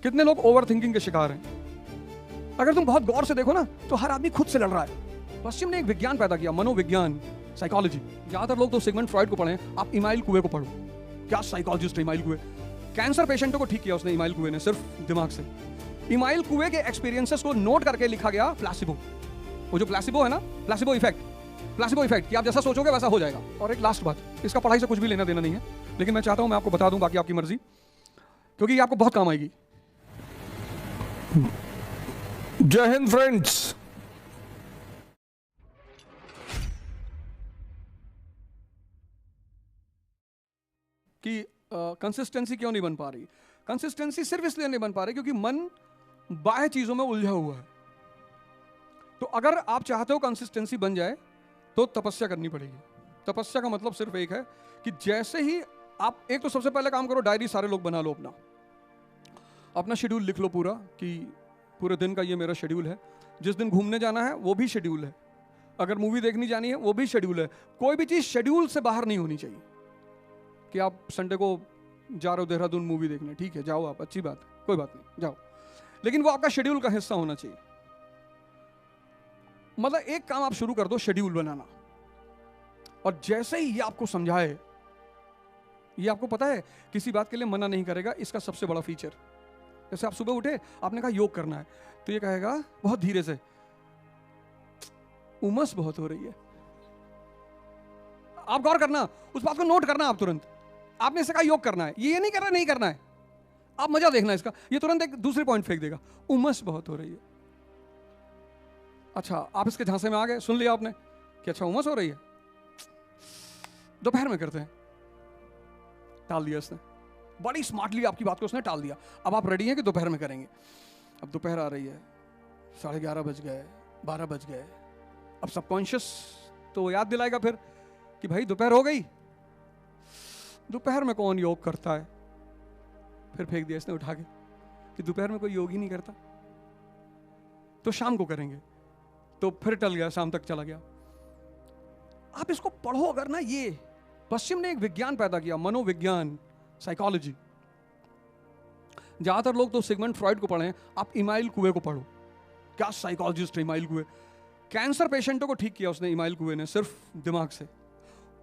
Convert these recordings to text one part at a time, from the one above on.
कितने लोग over thinking के शिकार हैं? अगर तुम बहुत गौर से देखो ना तो हर आदमी खुद से लड़ रहा है। पश्चिम ने एक विज्ञान पैदा किया, मनोविज्ञान, साइकोलॉजी। ज्यादातर लोग तो सिगमंड फ्रॉइड को पढ़े, आप इमाइल कुए को पढ़ो। क्या साइकोलॉजिस्ट है इमाइल कुए। कैंसर पेशेंटों को ठीक किया उसने, इमाइल कुए ने, सिर्फ दिमाग से। इमाइल कुए के एक्सपीरियंसेस को नोट करके लिखा गया प्लासिबो। वो जो प्लासिबो है ना, प्लासिबो इफेक्ट कि आप जैसा सोचोगे वैसा हो जाएगा। और एक लास्ट बात, इसका पढ़ाई से कुछ भी लेना देना नहीं है, लेकिन मैं चाहता हूं मैं आपको बता दूं, बाकी आपकी मर्जी, क्योंकि ये आपको बहुत काम आएगी। जय हिंद फ्रेंड्स। कि कंसिस्टेंसी क्यों नहीं बन पा रही? कंसिस्टेंसी सिर्फ इसलिए नहीं बन पा रही क्योंकि मन बाह्य चीजों में उलझा हुआ है। तो अगर आप चाहते हो कंसिस्टेंसी बन जाए तो तपस्या करनी पड़ेगी। तपस्या का मतलब सिर्फ एक है कि जैसे ही आप, एक तो सबसे पहले काम करो, डायरी सारे लोग बना लो, अपना शेड्यूल लिख लो पूरा, कि पूरे दिन का ये मेरा शेड्यूल है। जिस दिन घूमने जाना है वो भी शेड्यूल है, अगर मूवी देखनी जानी है वो भी शेड्यूल है। कोई भी चीज शेड्यूल से बाहर नहीं होनी चाहिए। कि आप संडे को जा रहे हो देहरादून मूवी देखने, ठीक है, जाओ आप, अच्छी बात है, कोई बात नहीं, जाओ, लेकिन वो आपका शेड्यूल का हिस्सा होना चाहिए। मतलब एक काम आप शुरू कर दो, शेड्यूल बनाना, और जैसे ही ये आपको समझाए, ये आपको पता है किसी बात के लिए मना नहीं करेगा, इसका सबसे बड़ा फीचर। जैसे आप सुबह उठे, आपने कहा योग करना है, तो ये कहेगा बहुत धीरे से, उमस बहुत हो रही है। आप गौर करना, उस बात को नोट करना आप तुरंत। आपने इसे कहा योग करना है, ये नहीं करना, नहीं करना है, आप मजा देखना इसका, ये तुरंत एक दूसरी पॉइंट फेंक देगा, उमस बहुत हो रही है। अच्छा, आप इसके झांसे में आ गए, सुन लिया आपने कि अच्छा उमस हो रही है, दोपहर में करते हैं, टाल दिया इसने, बड़ी स्मार्टली आपकी बात को उसने टाल दिया। अब आप रेडी हैं कि दोपहर में करेंगे। अब दोपहर आ रही है, 11:30 बज गए, 12 बज गए। अब सबकॉन्शियस तो याद दिलाएगा फिर कि भाई दोपहर हो गई, दोपहर में कौन योग करता है। फिर फेंक दिया इसने उठा के कि दोपहर में कोई योग ही नहीं करता, तो शाम को करेंगे। तो फिर टल गया, शाम तक चला गया। आप इसको पढ़ो अगर ना, ये पश्चिम ने एक विज्ञान पैदा किया, मनोविज्ञान, साइकोलॉजी। ज्यादातर लोग तो सिगमंड फ्रॉइड को पढ़े, आप इमाइल कुए को पढ़ो। क्या साइकोलॉजिस्ट है इमाइल कुए। कैंसर पेशेंटों को ठीक किया उसने, इमाइल कुए ने, सिर्फ दिमाग से।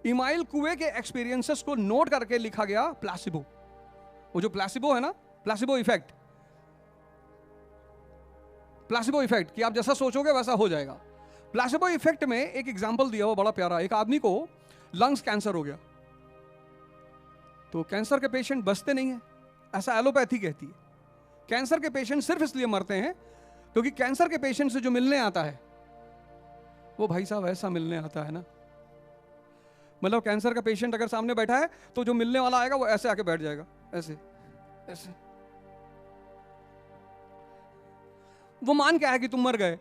इमाइल कुए के एक्सपीरियंसेस को नोट करके लिखा गया प्लासिबो। वो जो प्लासिबो है ना, प्लासिबो इफेक्ट कि आप जैसा सोचोगे वैसा हो जाएगा। प्लासिबो इफेक्ट में एक एग्जांपल दिया हुआ बड़ा प्यारा। एक आदमी को लंग्स कैंसर हो गया, तो कैंसर के पेशेंट बचते नहीं है, ऐसा एलोपैथी कहती है। कैंसर के पेशेंट सिर्फ इसलिए मरते हैं क्योंकि कैंसर के पेशेंट से जो मिलने आता है वो भाई साहब ऐसा मिलने आता है ना, मतलब कैंसर का पेशेंट अगर सामने बैठा है तो जो मिलने वाला आएगा वो ऐसे आके बैठ जाएगा, ऐसे ऐसे। वो मान क्या है कि तुम मर गए।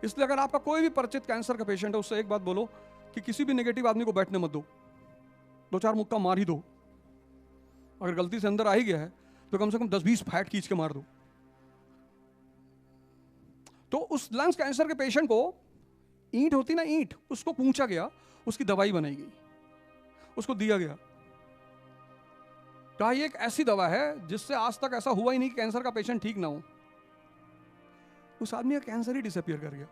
इसलिए अगर आपका कोई भी परिचित कैंसर का पेशेंट है, उससे एक बात बोलो कि किसी भी नेगेटिव आदमी को बैठने मत दो, 2-4 मुक्का मार ही दो। अगर गलती से अंदर आ ही गया है तो कम से कम 10-20 फैट खींच के मार दो। तो उस लंग्स कैंसर के पेशेंट को ईंट होती ना, ईंट, उसको पूंछा गया, उसकी दवाई बनाई गई, उसको दिया गया। कहा ये एक ऐसी दवा है जिससे आज तक ऐसा हुआ ही नहीं कि कैंसर का पेशेंट ठीक ना हो। उस आदमी का कैंसर ही डिसअपीयर कर गया।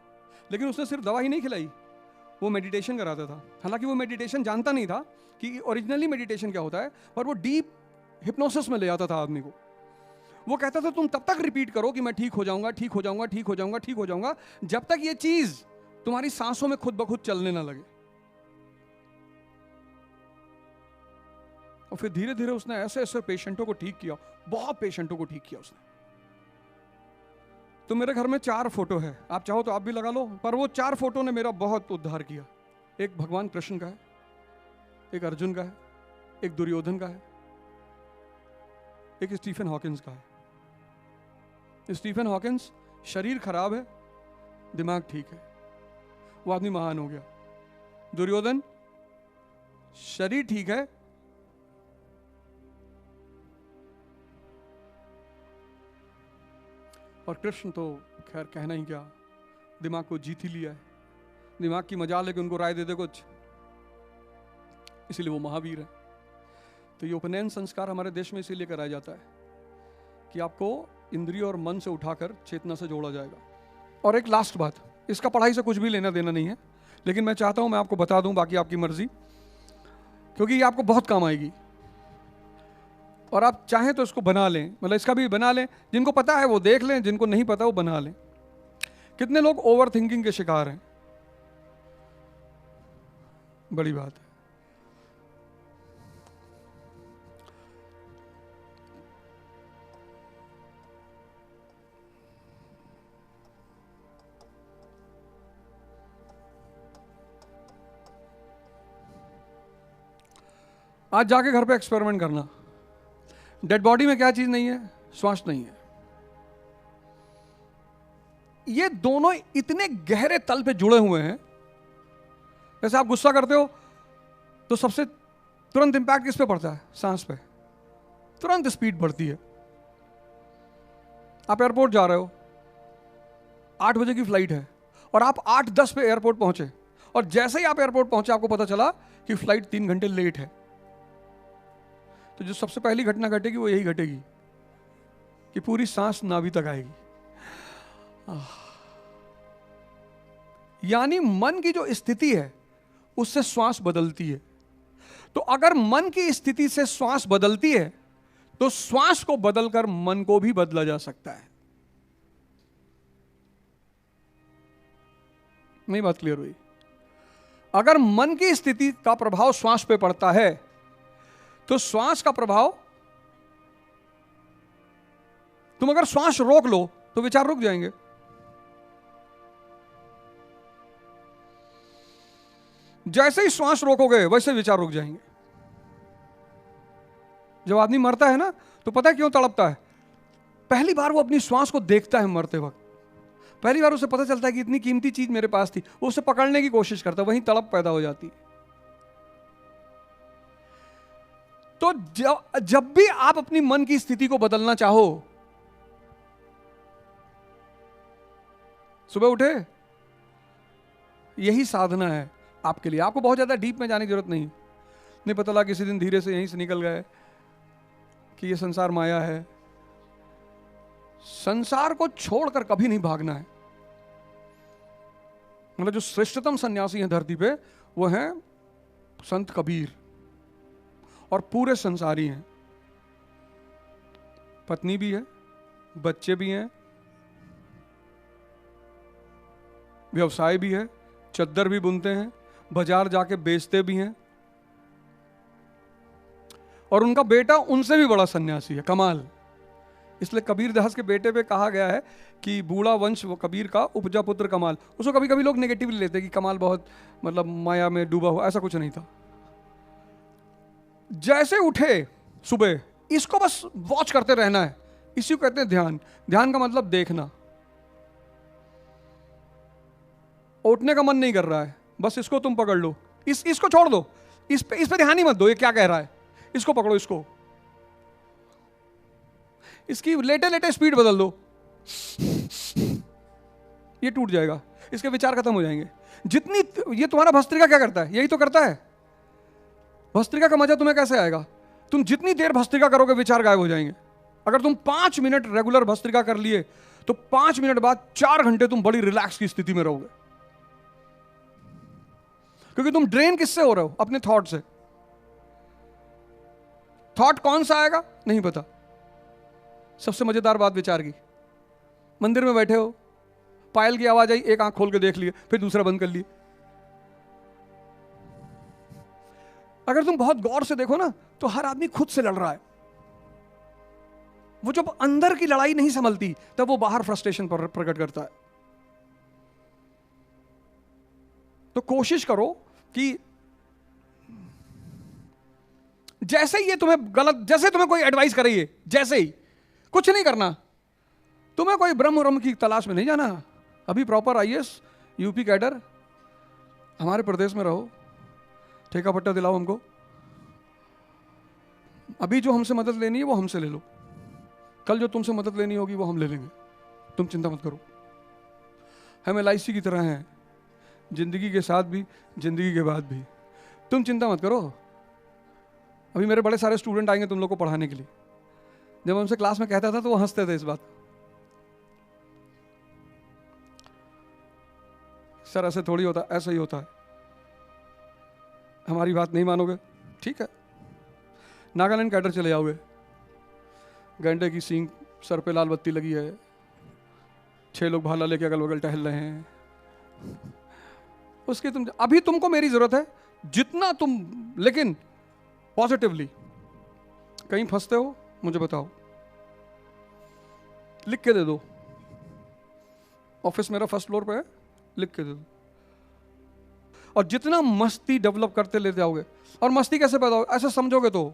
लेकिन उसने सिर्फ दवा ही नहीं खिलाई, वो मेडिटेशन कराता था। हालांकि वो मेडिटेशन जानता नहीं था कि ओरिजिनली मेडिटेशन क्या होता है, पर वो डीप हिप्नोसिस में ले आता था आदमी को। वो कहता था तुम तब तक रिपीट करो कि मैं ठीक हो जाऊंगा, ठीक हो जाऊंगा, ठीक हो जाऊंगा, ठीक हो जाऊंगा, जब तक ये चीज तुम्हारी सांसों में खुद ब खुद चलने ना लगे। और फिर धीरे धीरे उसने ऐसे ऐसे पेशेंटों को ठीक किया, बहुत पेशेंटों को ठीक किया उसने। तो मेरे घर में 4 फोटो है, आप चाहो तो आप भी लगा लो, पर वो 4 फोटो ने मेरा बहुत उद्धार किया। एक भगवान कृष्ण का है, एक अर्जुन का है, एक दुर्योधन का है, एक स्टीफन हॉकिंस का है। स्टीफन हॉकिंस शरीर खराब है, दिमाग ठीक है, वो आदमी महान हो गया। दुर्योधन शरीर ठीक है, और कृष्ण तो खैर कहना ही क्या, दिमाग को जीत ही लिया है। दिमाग की मजाल है कि उनको राय दे दे कुछ, इसीलिए वो महावीर है। तो ये उपनयन संस्कार हमारे देश में इसीलिए कराया जाता है कि आपको इंद्रिय और मन से उठाकर चेतना से जोड़ा जाएगा। और एक लास्ट बात, इसका पढ़ाई से कुछ भी लेना देना नहीं है, लेकिन मैं चाहता हूं मैं आपको बता दूं, बाकी आपकी मर्जी, क्योंकि ये आपको बहुत काम आएगी। और आप चाहें तो इसको बना लें, मतलब इसका भी बना लें, जिनको पता है वो देख लें, जिनको नहीं पता वो बना लें। कितने लोग ओवर थिंकिंग के शिकार हैं? बड़ी बात है। आज जाके घर पे एक्सपेरिमेंट करना, डेड बॉडी में क्या चीज नहीं है? श्वास नहीं है। ये दोनों इतने गहरे तल पे जुड़े हुए हैं। जैसे आप गुस्सा करते हो तो सबसे तुरंत इंपैक्ट किस पे पड़ता है? सांस पे। तुरंत स्पीड बढ़ती है। आप एयरपोर्ट जा रहे हो, 8 बजे की फ्लाइट है और आप 8:10 पे एयरपोर्ट पहुंचे, और जैसे ही आप एयरपोर्ट पहुंचे आपको पता चला कि फ्लाइट 3 घंटे लेट है। तो जो सबसे पहली घटना घटेगी वो यही घटेगी कि पूरी सांस नाभि तक आएगी। यानी मन की जो स्थिति है उससे श्वास बदलती है। तो अगर मन की स्थिति से श्वास बदलती है तो श्वास को बदलकर मन को भी बदला जा सकता है। नहीं बात क्लियर हुई? अगर मन की स्थिति का प्रभाव श्वास पे पड़ता है तो श्वास का प्रभाव, तुम अगर श्वास रोक लो तो विचार रुक जाएंगे। जैसे ही श्वास रोकोगे वैसे विचार रुक जाएंगे। जब आदमी मरता है ना तो पता है क्यों तड़पता है? पहली बार वो अपनी श्वास को देखता है मरते वक्त, पहली बार उसे पता चलता है कि इतनी कीमती चीज मेरे पास थी, वो उसे पकड़ने की कोशिश करता है, वहीं तड़प पैदा हो जाती है। तो जब भी आप अपनी मन की स्थिति को बदलना चाहो, सुबह उठे, यही साधना है आपके लिए। आपको बहुत ज्यादा डीप में जाने की जरूरत नहीं पता लगा किसी दिन धीरे से यहीं से निकल गए कि ये संसार माया है। संसार को छोड़कर कभी नहीं भागना है। मतलब जो श्रेष्ठतम सन्यासी हैं धरती पे वो हैं संत कबीर, और पूरे संसारी हैं। पत्नी भी है, बच्चे भी हैं, व्यवसाय भी है, चद्दर भी बुनते हैं, बाजार जाके बेचते भी हैं, और उनका बेटा उनसे भी बड़ा सन्यासी है। कमाल। इसलिए कबीर दास के बेटे पे कहा गया है कि बूढ़ा वंश वो कबीर का उपजा पुत्र कमाल। उसको कभी कभी लोग नेगेटिवली लेते हैं कि कमाल बहुत मतलब माया में डूबा हुआ, ऐसा कुछ नहीं था। जैसे उठे सुबह, इसको बस वॉच करते रहना है। इसी को कहते हैं ध्यान। ध्यान का मतलब देखना। उठने का मन नहीं कर रहा है, बस इसको तुम पकड़ लो, इसको छोड़ दो, इस पे ध्यान ही मत दो, ये क्या कह रहा है, इसको पकड़ो, इसकी लेटे स्पीड बदल दो, ये टूट जाएगा, इसके विचार खत्म हो जाएंगे। जितनी ये तुम्हारा भस्त्रिका क्या करता है? यही तो करता है। भस्त्रिका का मजा तुम्हें कैसे आएगा? तुम जितनी देर भस्त्रिका करोगे विचार गायब हो जाएंगे। अगर तुम 5 मिनट रेगुलर भस्त्रिका कर लिए तो 5 मिनट बाद 4 घंटे तुम बड़ी रिलैक्स की स्थिति में रहोगे, क्योंकि तुम ड्रेन किससे हो रहे हो? अपने थॉट से। थॉट कौन सा आएगा नहीं पता। सबसे मजेदार बात विचार की, मंदिर में बैठे हो, पायल की आवाज आई, एक आंख खोल के देख लिए, फिर दूसरा बंद कर लिए। अगर तुम बहुत गौर से देखो ना तो हर आदमी खुद से लड़ रहा है। वो जब अंदर की लड़ाई नहीं संभलती तब वो बाहर फ्रस्ट्रेशन प्रकट करता है। तो कोशिश करो कि जैसे ही ये तुम्हें गलत, जैसे तुम्हें कोई एडवाइस करे, जैसे ही कुछ नहीं करना, तुम्हें कोई ब्रह्म की तलाश में नहीं जाना। अभी प्रॉपर आईएएस यूपी कैडर, हमारे प्रदेश में रहो, ठेका पट्टा दिलाओ हमको, अभी जो हमसे मदद लेनी है वो हमसे ले लो, कल जो तुमसे मदद लेनी होगी वो हम ले लेंगे, तुम चिंता मत करो। हम LIC की तरह हैं, जिंदगी के साथ भी जिंदगी के बाद भी, तुम चिंता मत करो। अभी मेरे बड़े सारे स्टूडेंट आएंगे तुम लोग को पढ़ाने के लिए, जब मैं उनसे क्लास में कहता था तो वो हंसते थे इस बात। सर ऐसे थोड़ी होता, ऐसा ही होता है। हमारी बात नहीं मानोगे, ठीक है, नागालैंड कैडर चले जाओगे, गैंडे की सींग सर पे लाल बत्ती लगी है, 6 लोग भाला लेके अगल बगल टहल रहे हैं, उसकी तुम अभी तुमको मेरी जरूरत है जितना तुम, लेकिन पॉजिटिवली। कहीं फंसते हो मुझे बताओ, लिख के दे दो, ऑफिस मेरा फर्स्ट फ्लोर पे है, लिख के दे दो। और जितना मस्ती डेवलप करते ले जाओगे, और मस्ती कैसे पैदा हो, ऐसे समझोगे तो